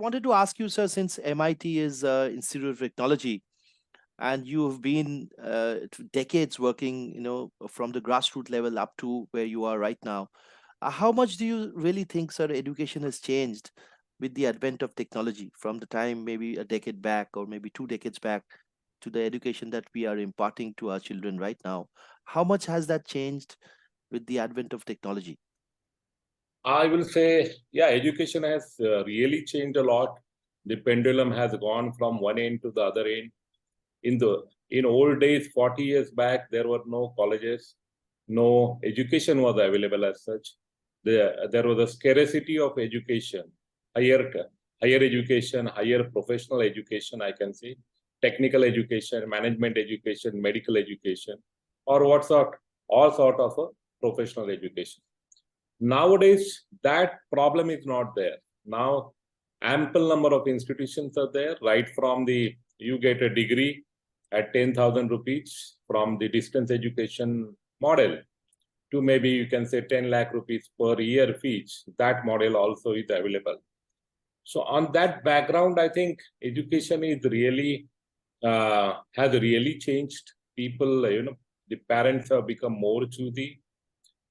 wanted to ask you, sir, since MIT is Institute of Technology, and you have been decades working, from the grassroots level up to where you are right now. How much do you really think, sir, education has changed with the advent of technology from the time maybe a decade back or maybe 2 decades back to the education that we are imparting to our children right now? How much has that changed with the advent of technology? I will say, yeah, education has really changed a lot. The pendulum has gone from one end to the other end. In old days, 40 years back, there were no colleges, no education was available as such. There was a scarcity of education, higher education, higher professional education, I can say, technical education, management education, medical education, or all sort of a professional education. Nowadays, that problem is not there. Now, ample number of institutions are there, right from you get a degree at 10,000 rupees from the distance education model to maybe you can say 10 lakh rupees per year fees. That model also is available. So on that background, I think education is really has really changed. People, the parents have become more choosy.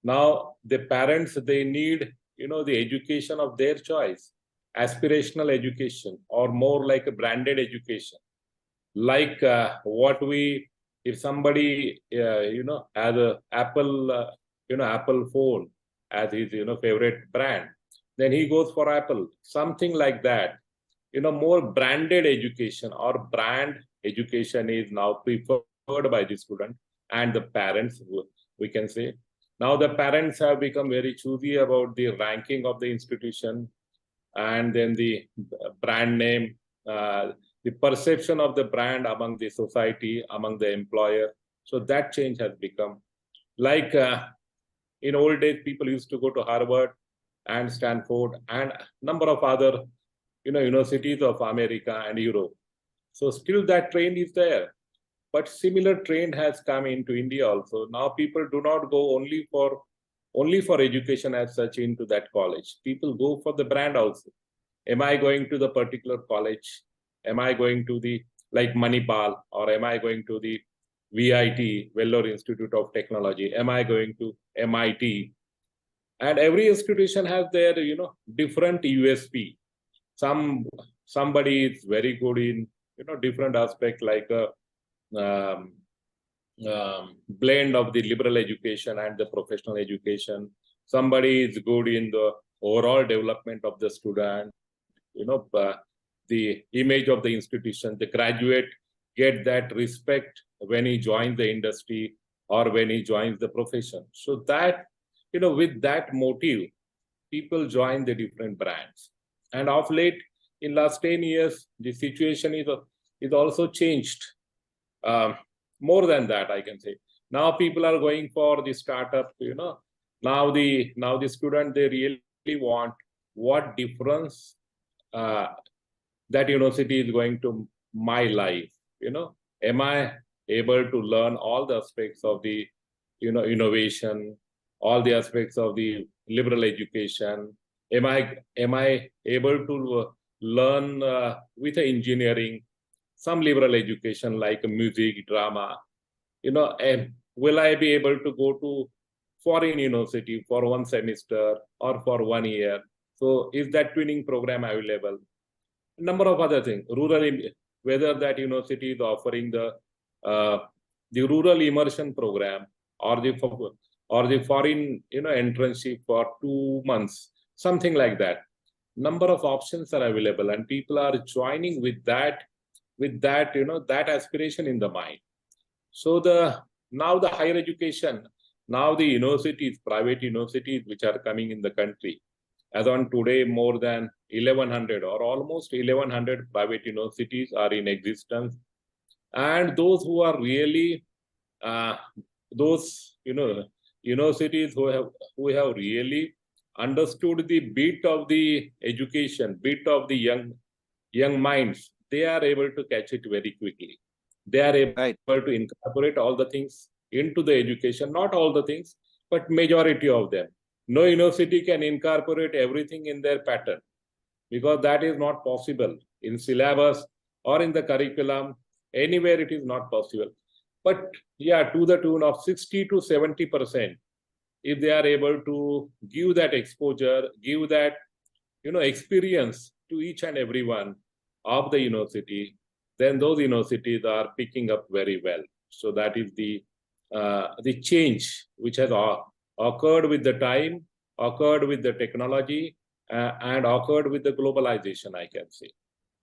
Now the parents, they need, the education of their choice, aspirational education, or more like a branded education. Like if somebody, has a Apple phone as his, favorite brand, then he goes for Apple, something like that. More branded education or brand education is now preferred by the student and the parents, we can say. Now the parents have become very choosy about the ranking of the institution and then the brand name, the perception of the brand among the society, among the employer. So that change has become. Like in old days, people used to go to Harvard and Stanford and number of other, universities of America and Europe. So still that trend is there. But similar trend has come into India also. Now people do not go only for education as such into that college. People go for the brand also. Am I going to the particular college? Am I going to the like Manipal, or am I going to the VIT, Vellore Institute of Technology? Am I going to MIT? And every institution has their, different USP. Somebody is very good in, different aspect like a blend of the liberal education and the professional education. Somebody is good in the overall development of the student, the image of the institution. The graduate get that respect when he joins the industry or when he joins the profession. So that, with that motive, people join the different brands. And of late, in last 10 years, the situation is also changed. More than that, I can say. Now people are going for the startup, Now the student, they really want what difference that university is going to my life. Am I able to learn all the aspects of the, innovation, all the aspects of the liberal education? Am I able to learn with engineering, some liberal education like music, drama, and will I be able to go to foreign university for one semester or for 1 year? So is that twinning program available? Number of other things, whether that university is offering the rural immersion program or the foreign, internship for 2 months, something like that. Number of options are available and people are joining with that, that aspiration in the mind. So now the higher education, now the universities, private universities which are coming in the country, as on today, more than 1,100 or almost 1,100 private universities are in existence. And those who are really, those, universities who have really understood the beat of the education, beat of the young minds, they are able to catch it very quickly. They are able to incorporate all the things into the education, not all the things, but majority of them. No university can incorporate everything in their pattern. because that is not possible in syllabus or in the curriculum. Anywhere it is not possible. But yeah, to the tune of 60 to 70%, if they are able to give that exposure, give that experience to each and everyone of the university, then those universities are picking up very well. So that is the change which has occurred with the time, occurred with the technology, and occurred with the globalization, I can say.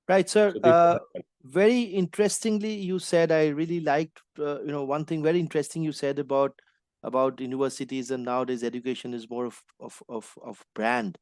Right, sir. So this has happened. Very interestingly, you said, I really liked, one thing very interesting you said about universities and nowadays education is more of brand.